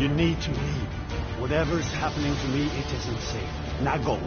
You need to leave. Whatever's happening to me, it isn't safe. Now go.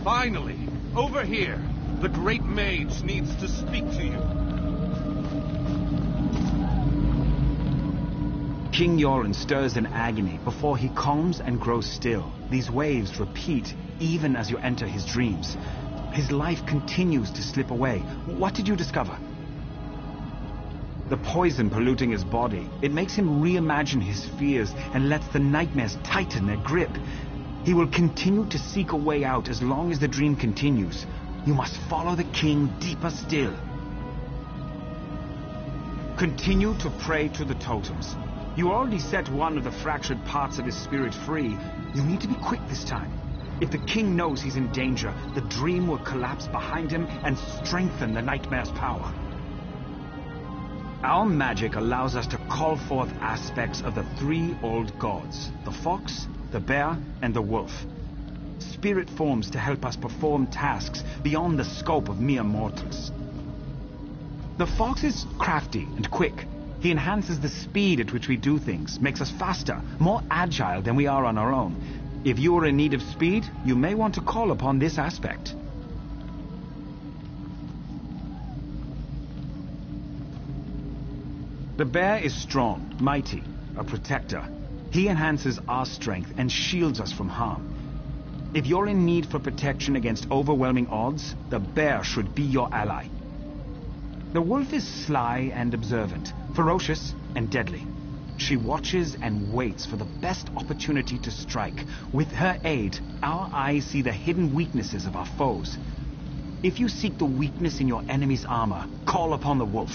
Finally! Over here! The great mage needs to speak to you. King Yoren stirs in agony before he calms and grows still. These waves repeat even as you enter his dreams. His life continues to slip away. What did you discover? The poison polluting his body. It makes him reimagine his fears and lets the nightmares tighten their grip. He will continue to seek a way out as long as the dream continues. You must follow the king deeper still. Continue to pray to the totems. You already set one of the fractured parts of his spirit free. You need to be quick this time. If the king knows he's in danger, the dream will collapse behind him and strengthen the nightmare's power. Our magic allows us to call forth aspects of the three old gods, the fox, the bear, and the wolf. Spirit forms to help us perform tasks beyond the scope of mere mortals. The fox is crafty and quick. He enhances the speed at which we do things, makes us faster, more agile than we are on our own. If you are in need of speed, you may want to call upon this aspect. The bear is strong, mighty, a protector. He enhances our strength and shields us from harm. If you're in need for protection against overwhelming odds, the bear should be your ally. The wolf is sly and observant, ferocious and deadly. She watches and waits for the best opportunity to strike. With her aid, our eyes see the hidden weaknesses of our foes. If you seek the weakness in your enemy's armor, call upon the wolf.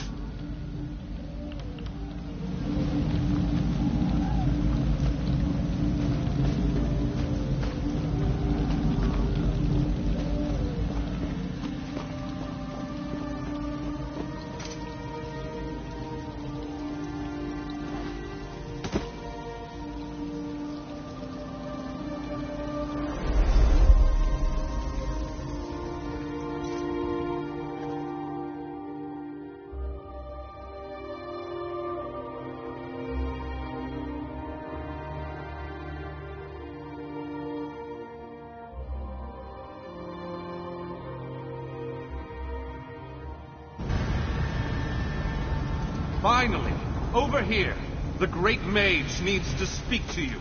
Finally! Over here! The great mage needs to speak to you.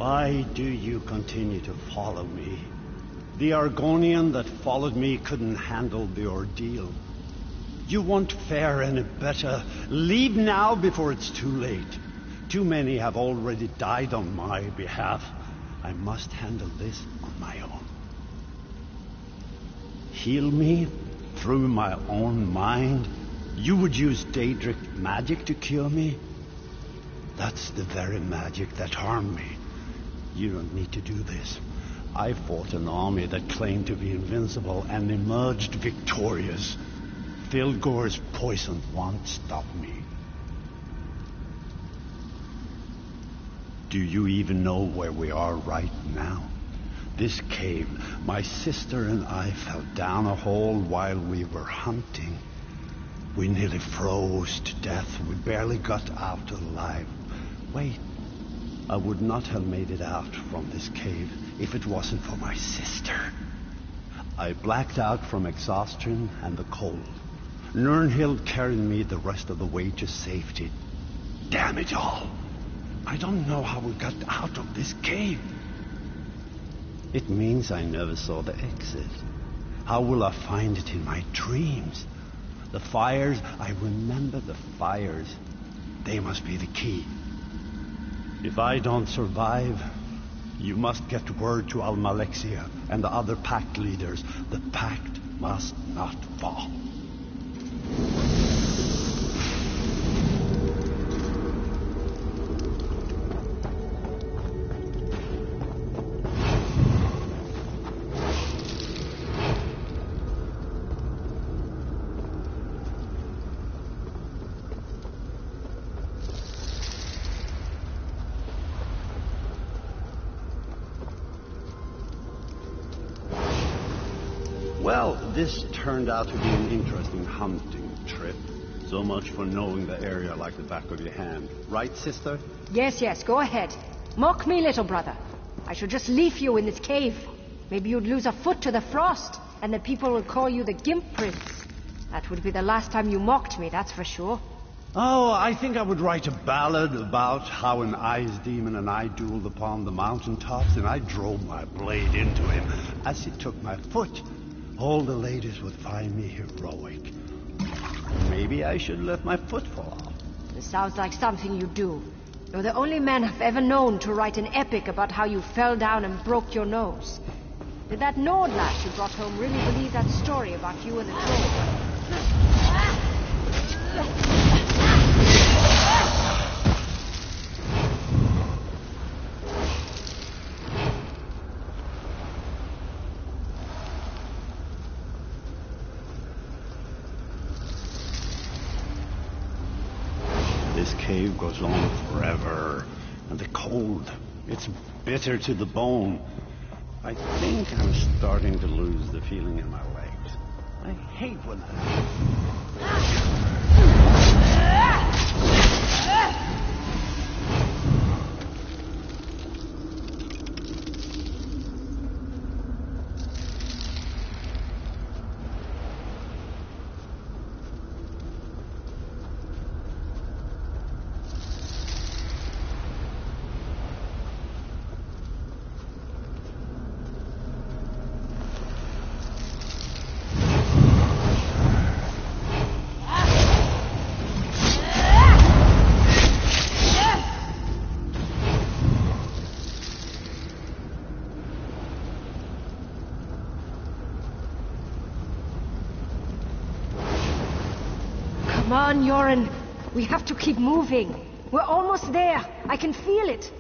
Why do you continue to follow me? The Argonian that followed me couldn't handle the ordeal. You won't fare any better. Leave now before it's too late. Too many have already died on my behalf. I must handle this on my own. Heal me through my own mind? You would use Daedric magic to cure me? That's the very magic that harmed me. You don't need to do this. I fought an army that claimed to be invincible and emerged victorious. Filgor's poison won't stop me. Do you even know where we are right now? This cave, my sister and I fell down a hole while we were hunting. We nearly froze to death. We barely got out alive. Wait, I would not have made it out from this cave if it wasn't for my sister. I blacked out from exhaustion and the cold. Nirnhild carried me the rest of the way to safety. Damn it all! I don't know how we got out of this cave. It means I never saw the exit. How will I find it in my dreams? The fires, I remember the fires. They must be the key. If I don't survive, you must get word to Almalexia and the other pact leaders. The pact must not fall. Well, this turned out to be an interesting hunting trip. So much for knowing the area like the back of your hand. Right, sister? Yes, yes, go ahead. Mock me, little brother. I should just leave you in this cave. Maybe you'd lose a foot to the frost, and the people would call you the Gimp Prince. That would be the last time you mocked me, that's for sure. Oh, I think I would write a ballad about how an ice demon and I dueled upon the mountaintops, and I drove my blade into him as he took my foot. All the ladies would find me heroic. Maybe I should let my foot fall off. This sounds like something you do. You're the only man I've ever known to write an epic about how you fell down and broke your nose. Did that Nord lass you brought home really believe that story about you and the troll? This cave goes on forever, and the cold, it's bitter to the bone. I think I'm starting to lose the feeling in my legs. I hate when that happens. Come on, Yoren. We have to keep moving. We're almost there. I can feel it.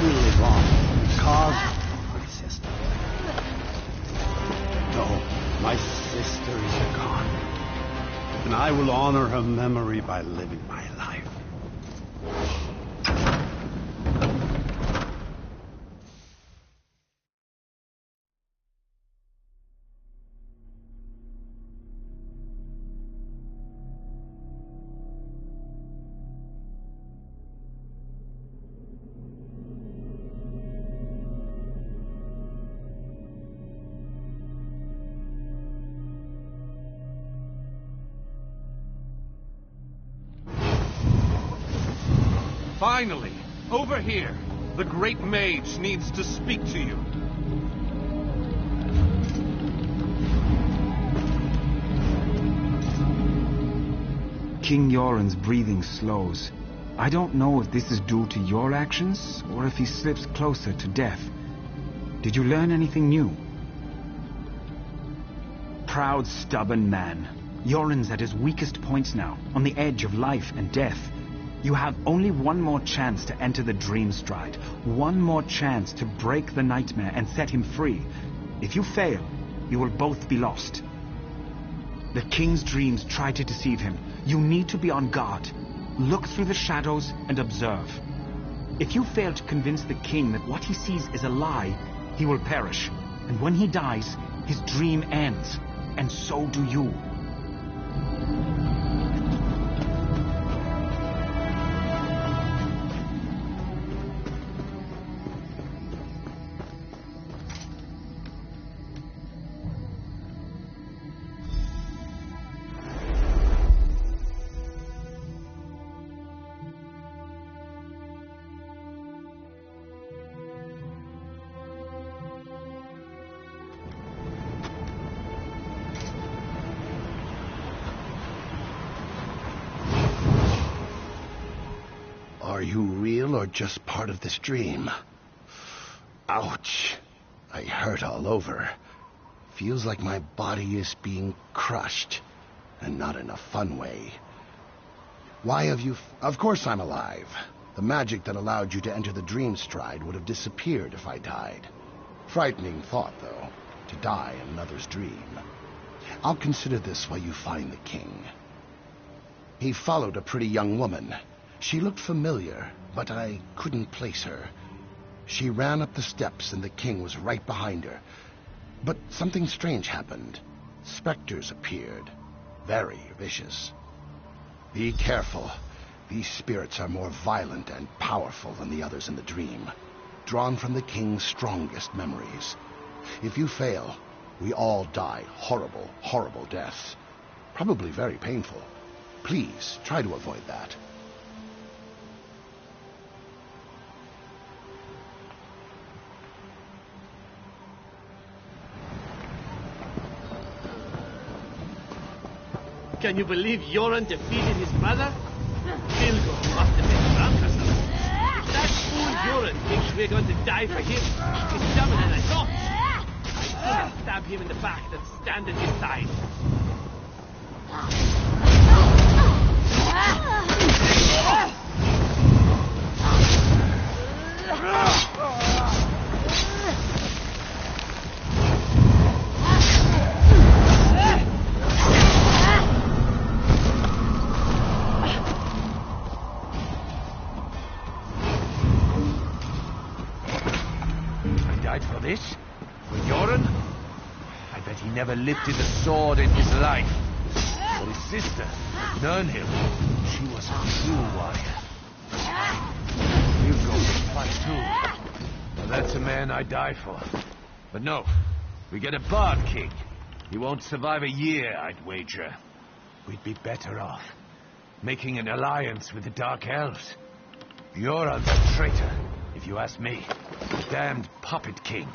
will live on because of my sister. No, my sister is gone. And I will honor her memory by living my life. Finally! Over here! The great mage needs to speak to you. King Yoren's breathing slows. I don't know if this is due to your actions, or if he slips closer to death. Did you learn anything new? Proud, stubborn man. Yoren's at his weakest points now, on the edge of life and death. You have only one more chance to enter the Dream Stride. One more chance to break the nightmare and set him free. If you fail, you will both be lost. The king's dreams try to deceive him. You need to be on guard. Look through the shadows and observe. If you fail to convince the king that what he sees is a lie, he will perish. And when he dies, his dream ends. And so do you. Are you real or just part of this dream? Ouch. I hurt all over. Feels like my body is being crushed. And not in a fun way. Why have you... Of course I'm alive. The magic that allowed you to enter the Dream Stride would have disappeared if I died. Frightening thought, though. To die in another's dream. I'll consider this while you find the king. He followed a pretty young woman. She looked familiar, but I couldn't place her. She ran up the steps and the king was right behind her. But something strange happened. Specters appeared. Very vicious. Be careful. These spirits are more violent and powerful than the others in the dream. Drawn from the king's strongest memories. If you fail, we all die horrible, horrible deaths. Probably very painful. Please, try to avoid that. Can you believe Yoren defeated his brother? Bilgo must have been drunk or something. If that fool Yoren thinks we're going to die for him, he's dumber than I thought. I'd sooner stab him in the back than stand at his side. For this? For Yoren? I bet he never lifted a sword in his life. But his sister, Nirnhild, she was a true warrior. Bilgo would fight too. Well, that's a man I die for. But no, we get a Bard King. He won't survive a year, I'd wager. We'd be better off making an alliance with the Dark Elves. Yoren's a traitor, if you ask me. Damned puppet king.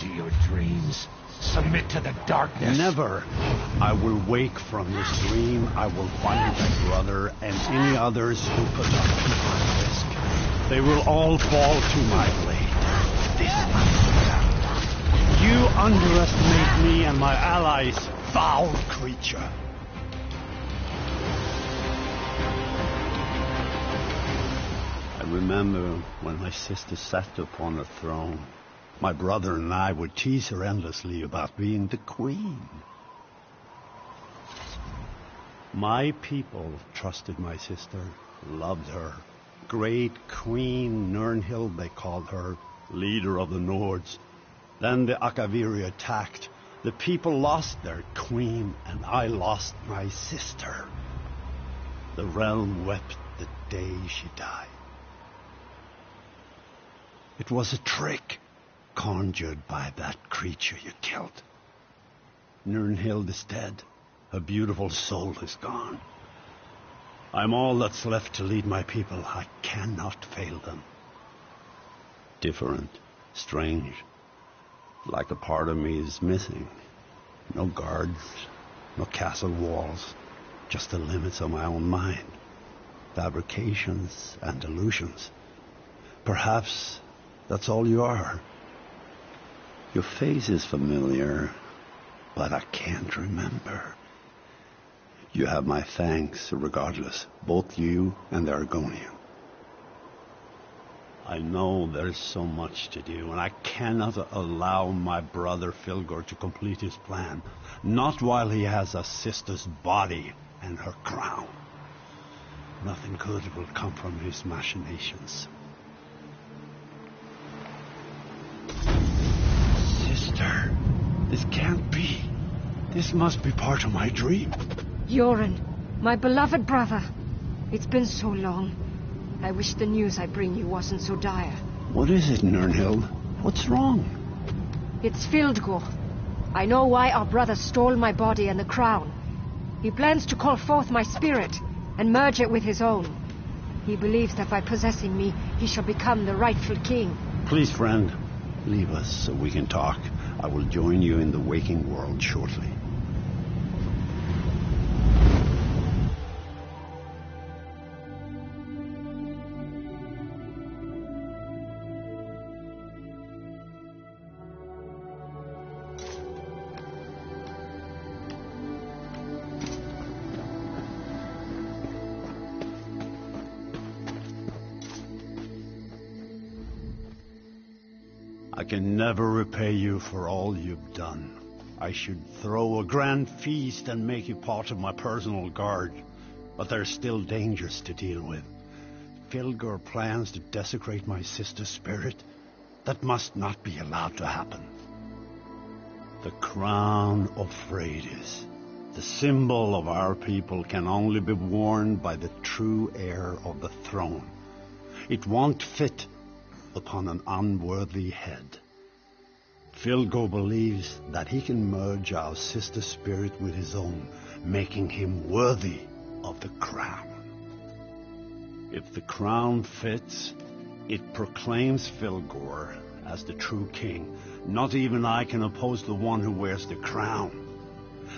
to your dreams. Submit to the darkness. Never. I will wake from this dream. I will find my brother and any others who put our people at risk. They will all fall to my blade. This much. You underestimate me and my allies, foul creature. I remember when my sister sat upon her throne. My brother and I would tease her endlessly about being the queen. My people trusted my sister, loved her. Great Queen Nirnhild, they called her, leader of the Nords. Then the Akaviri attacked. The people lost their queen, and I lost my sister. The realm wept the day she died. It was a trick conjured by that creature you killed. Nirnhild is dead. Her beautiful soul is gone. I'm all that's left to lead my people. I cannot fail them. Different, strange, like a part of me is missing. No guards, no castle walls, just the limits of my own mind. Fabrications and illusions. Perhaps that's all you are. Your face is familiar, but I can't remember. You have my thanks regardless, both you and the Argonian. I know there's so much to do, and I cannot allow my brother Filgor to complete his plan. Not while he has a sister's body and her crown. Nothing good will come from his machinations. Sister, this can't be. This must be part of my dream. Yoren, my beloved brother. It's been so long. I wish the news I bring you wasn't so dire. What is it, Nirnhild? What's wrong? It's Fildgor. I know why our brother stole my body and the crown. He plans to call forth my spirit and merge it with his own. He believes that by possessing me, he shall become the rightful king. Please, friend, leave us so we can talk. I will join you in the waking world shortly. I can never repay you for all you've done. I should throw a grand feast and make you part of my personal guard. But there's still dangers to deal with. Filgor plans to desecrate my sister's spirit. That must not be allowed to happen. The crown of Freydis, the symbol of our people, can only be worn by the true heir of the throne. It won't fit upon an unworthy head. Filgor believes that he can merge our sister's spirit with his own, making him worthy of the crown. If the crown fits, it proclaims Filgor as the true king. Not even I can oppose the one who wears the crown.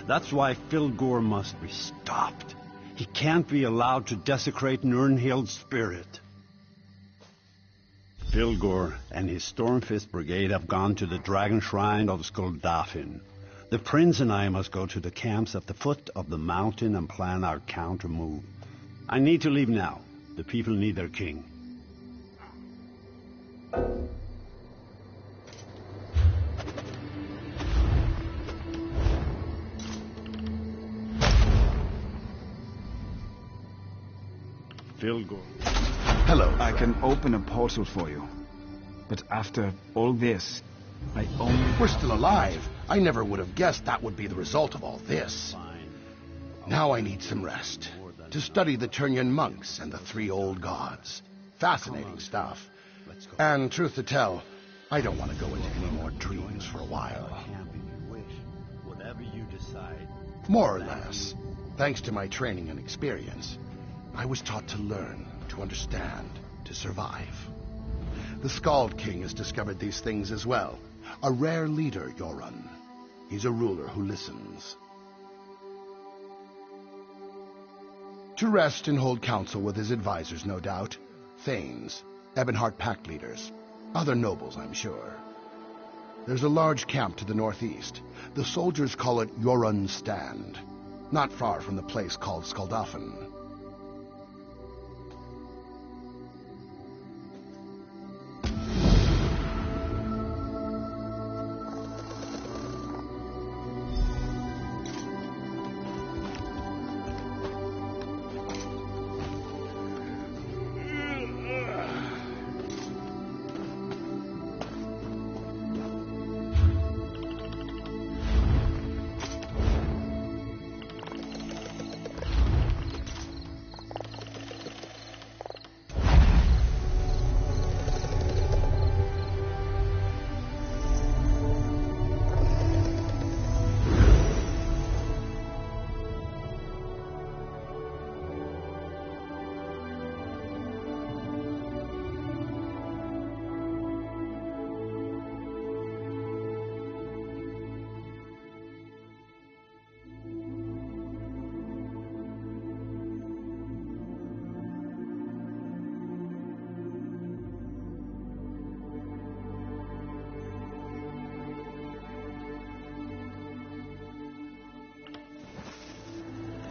That's why Filgor must be stopped. He can't be allowed to desecrate Nirnhild's spirit. Filgor and his Stormfist Brigade have gone to the Dragon Shrine of Skuldafn. The prince and I must go to the camps at the foot of the mountain and plan our counter move. I need to leave now. The people need their king. Filgor. Hello. I can open a portal for you. But after all this, I only... We're still alive. I never would have guessed that would be the result of all this. Now I need some rest. To study the Turnyan monks and the three old gods. Fascinating stuff. And truth to tell, I don't want to go into any more dreams for a while. More or less. Thanks to my training and experience, I was taught to learn, to understand, to survive. The Skald King has discovered these things as well, A rare leader, Yoran. He's a ruler who listens. To rest and hold counsel with his advisors, no doubt. Thanes, Ebonheart pact leaders, other nobles, I'm sure. There's a large camp to the northeast. The soldiers call it Yoran's Stand, not far from the place called Skaldafen.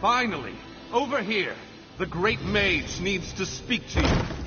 Finally! Over here! The great mage needs to speak to you.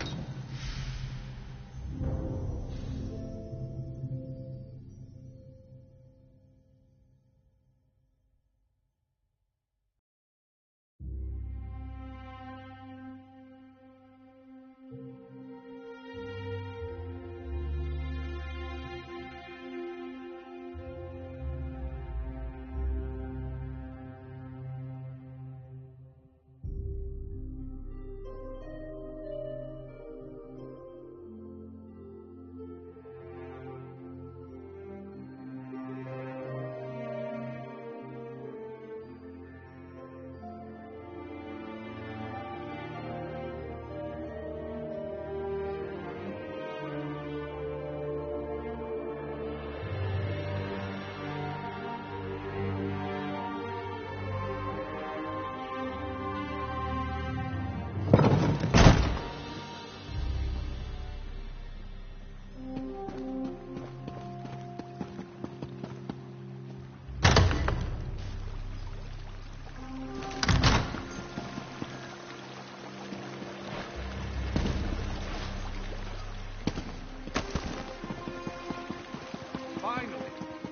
Finally!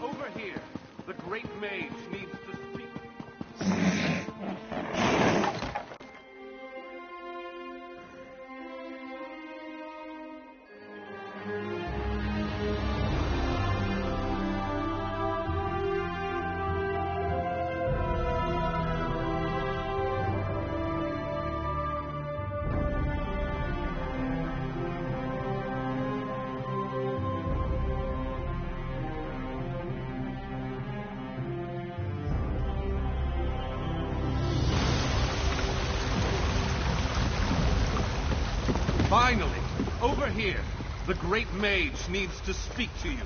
Over here! The great mage needs to speak. Finally! Over here! The great mage needs to speak to you.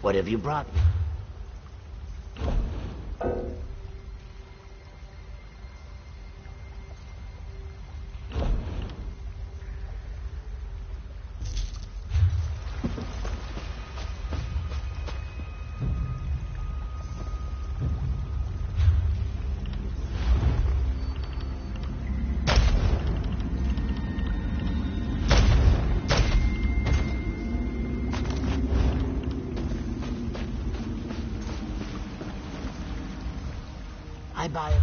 What have you brought me? I buy it.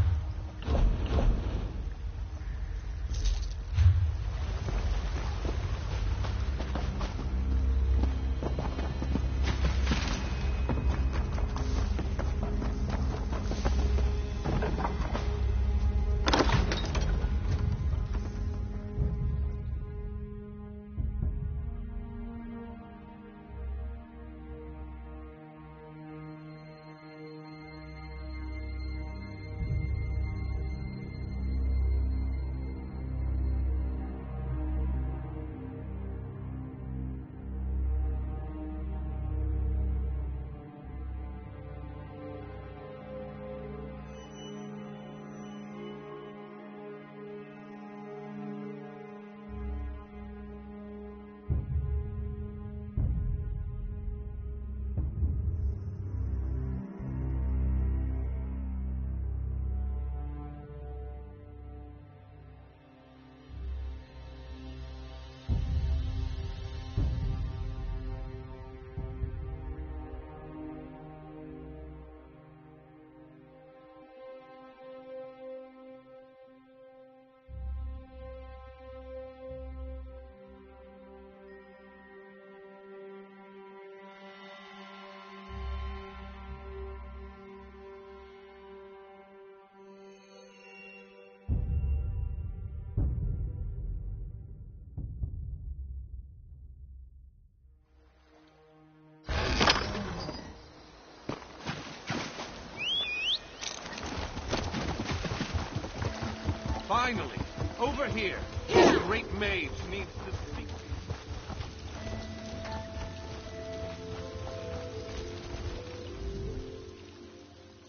Finally! Over here! The great mage needs to speak to you.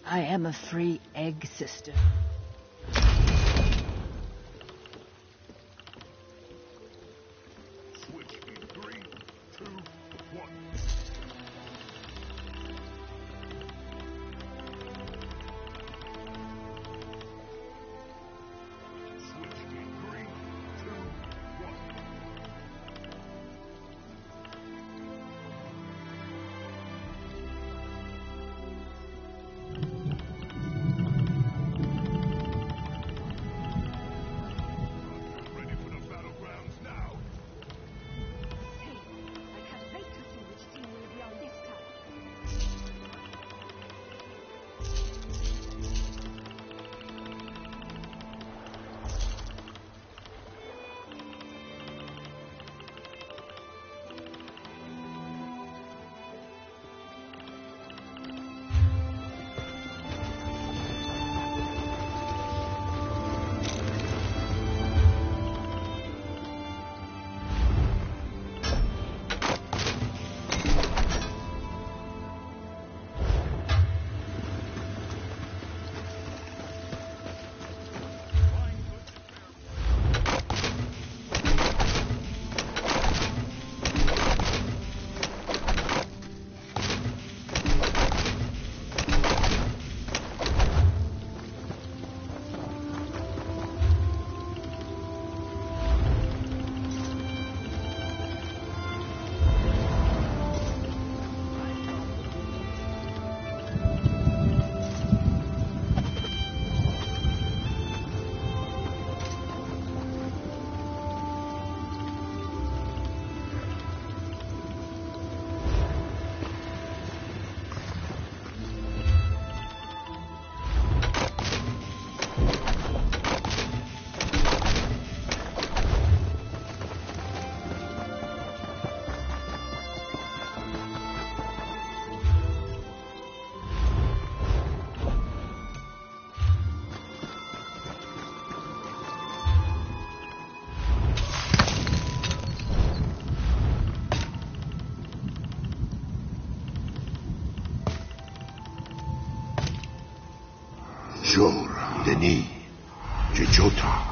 I am a free egg sister. Switch in 3, 2, 1. Switch in 3, 2, 1. Ready for the battlegrounds now. Hey, I can't wait to see which team will be on this time. Jor, Denis, Jejota.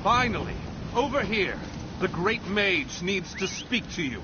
Finally! Over here! The great mage needs to speak to you.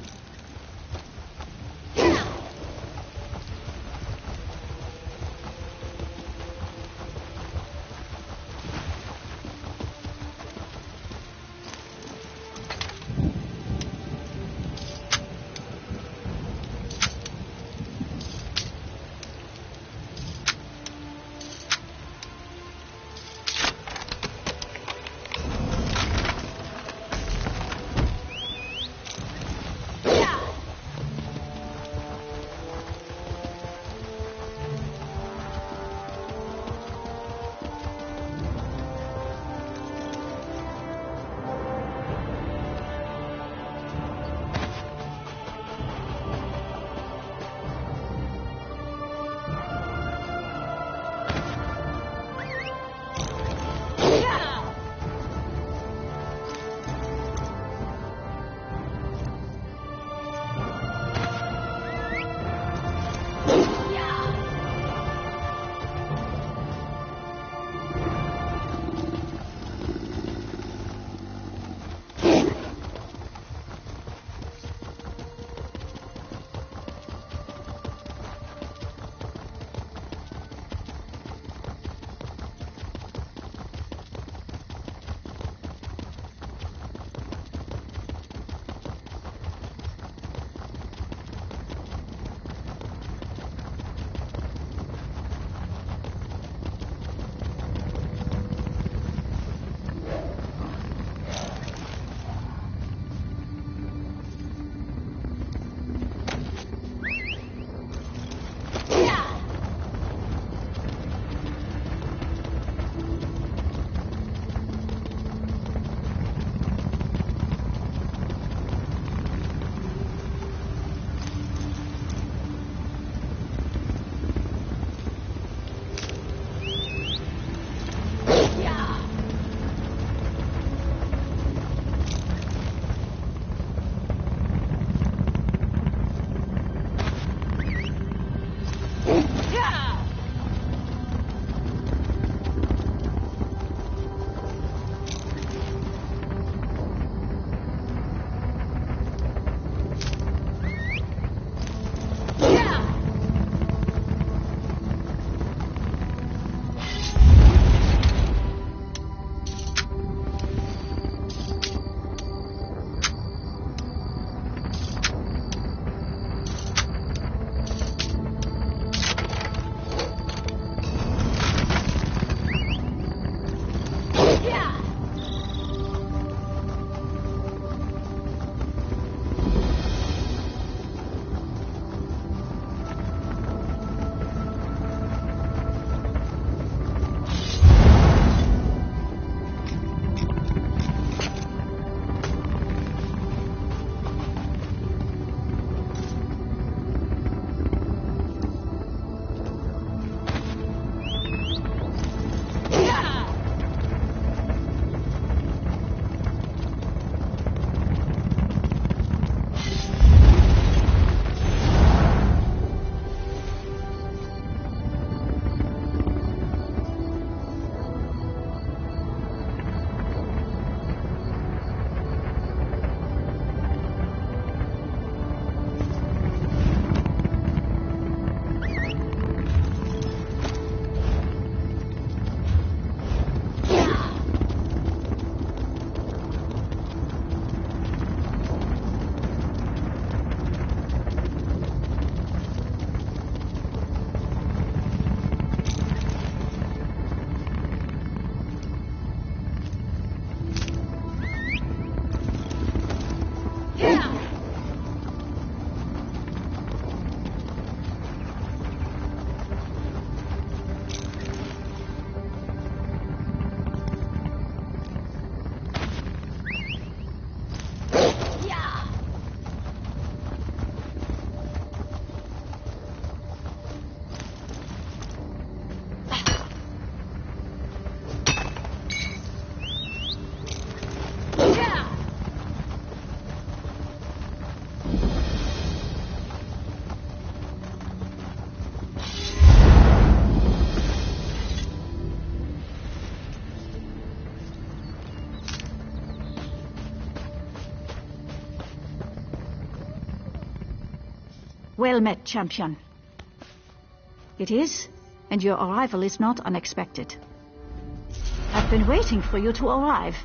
Well met, champion. It is, and your arrival is not unexpected. I've been waiting for you to arrive.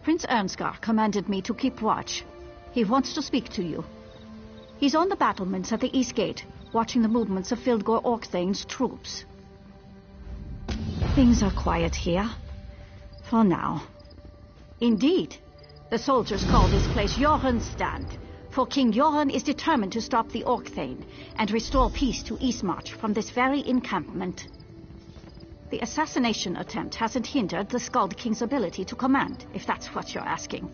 Prince Ernskar commanded me to keep watch. He wants to speak to you. He's on the battlements at the East Gate, watching the movements of Fildgor Orkthane's troops. Things are quiet here. For now. Indeed, the soldiers call this place Joran's Stand, for King Joran is determined to stop the Orkthane and restore peace to Eastmarch from this very encampment. The assassination attempt hasn't hindered the Skald King's ability to command, if that's what you're asking.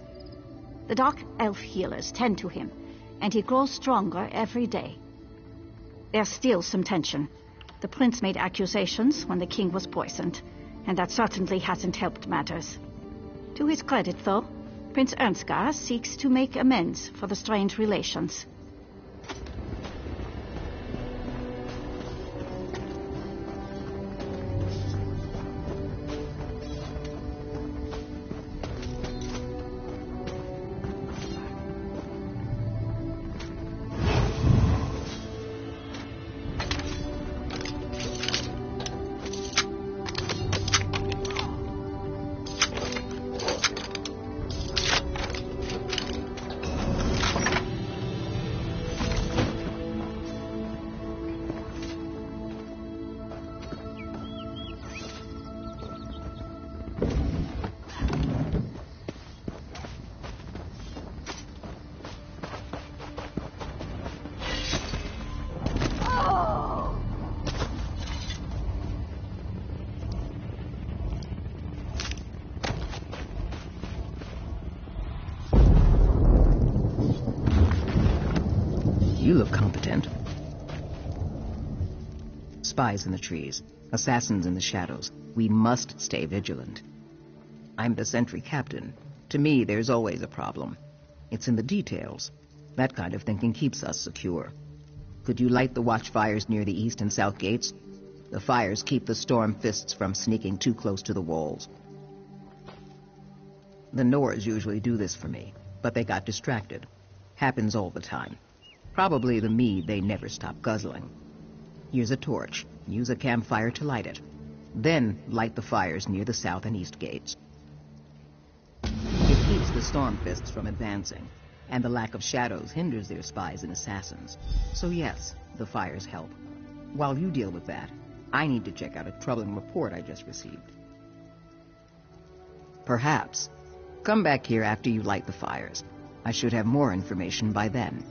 The Dark Elf healers tend to him, and he grows stronger every day. There's still some tension. The prince made accusations when the king was poisoned, and that certainly hasn't helped matters. To his credit, though, Prince Ernskar seeks to make amends for the strained relations. You look competent. Spies in the trees, assassins in the shadows. We must stay vigilant. I'm the sentry captain. To me, there's always a problem. It's in the details. That kind of thinking keeps us secure. Could you light the watchfires near the east and south gates? The fires keep the storm fists from sneaking too close to the walls. The Norrs usually do this for me, but they got distracted. Happens all the time. Probably the mead they never stop guzzling. Here's a torch. Use a campfire to light it. Then light the fires near the south and east gates. It keeps the storm fists from advancing, and the lack of shadows hinders their spies and assassins. So yes, the fires help. While you deal with that, I need to check out a troubling report I just received. Perhaps. Come back here after you light the fires. I should have more information by then.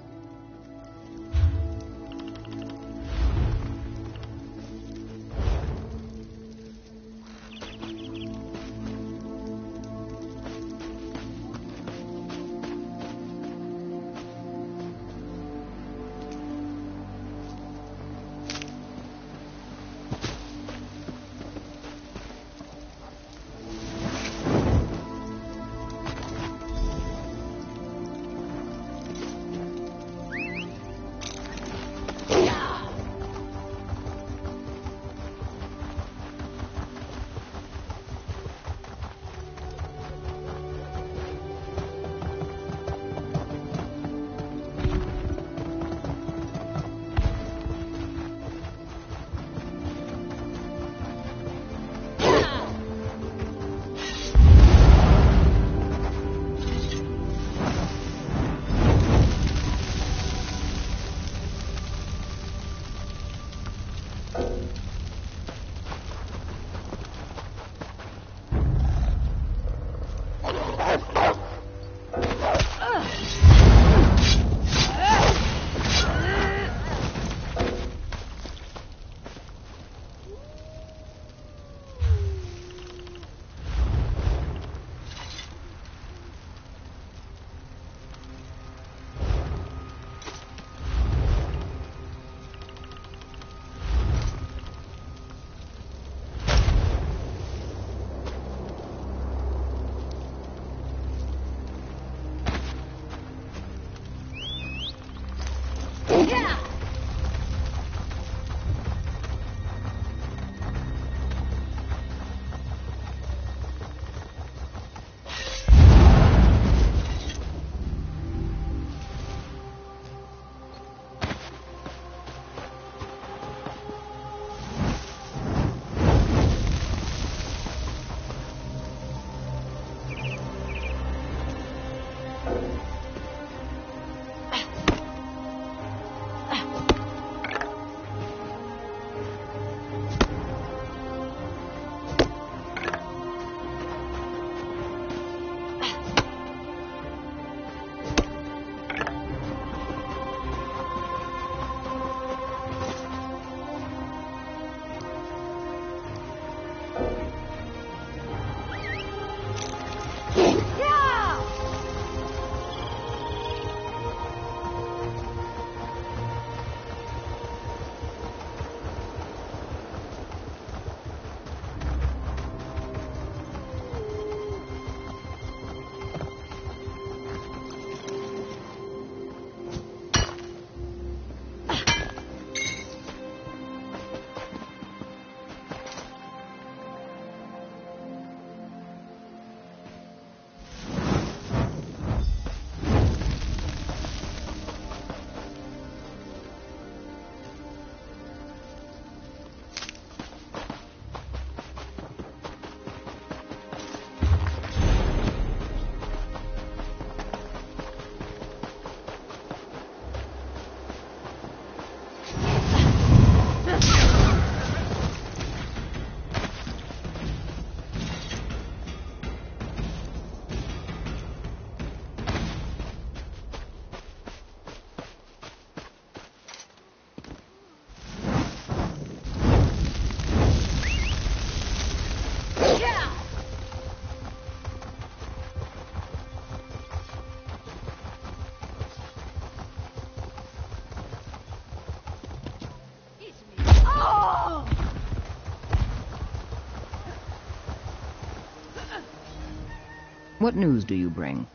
What news do you bring?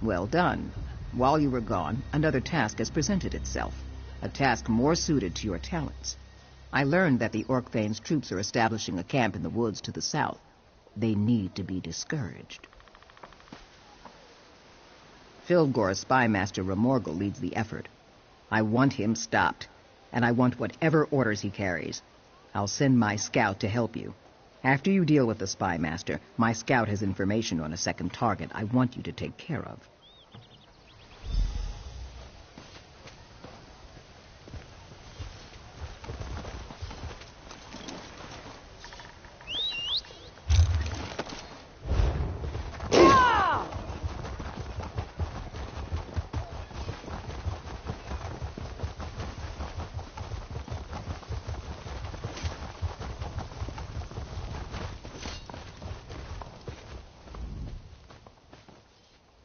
Well done. While you were gone, another task has presented itself. A task more suited to your talents. I learned that the Orkthane's troops are establishing a camp in the woods to the south. They need to be discouraged. Fildgor's spymaster Remorgel leads the effort. I want him stopped, and I want whatever orders he carries. I'll send my scout to help you. After you deal with the spymaster, my scout has information on a second target I want you to take care of.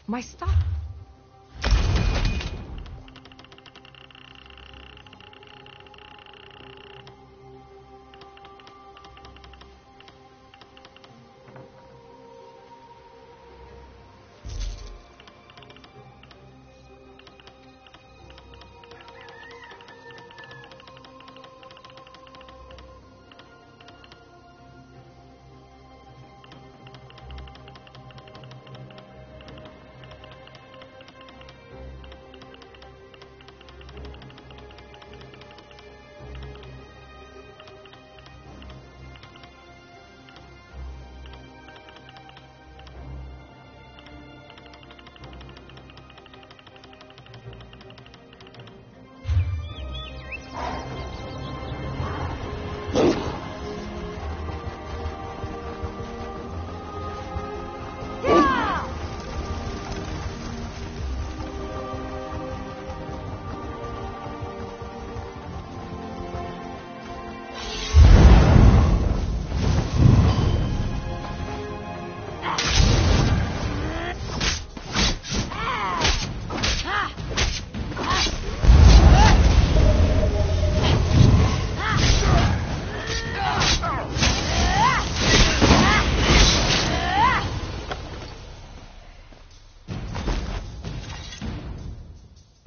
My stuff.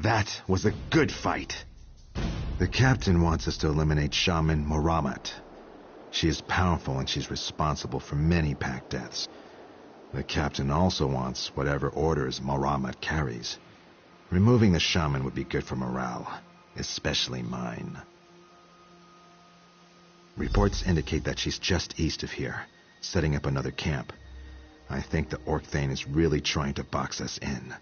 That was a good fight. The captain wants us to eliminate Shaman Moramat. She is powerful and she's responsible for many pack deaths. The captain also wants whatever orders Moramat carries. Removing the shaman would be good for morale, especially mine. Reports indicate that she's just east of here, setting up another camp. I think the Orkthane is really trying to box us in.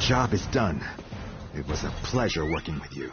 Job is done. It was a pleasure working with you.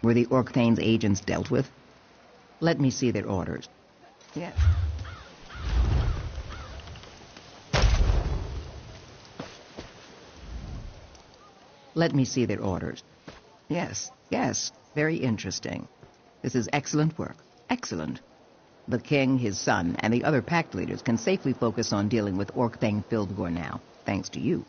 Were the Orkthane's agents dealt with? Let me see their orders. Yes. Let me see their orders. Yes, yes, very interesting. This is excellent work. Excellent. The king, his son, and the other pact leaders can safely focus on dealing with Orkthane Fildgor now, thanks to you.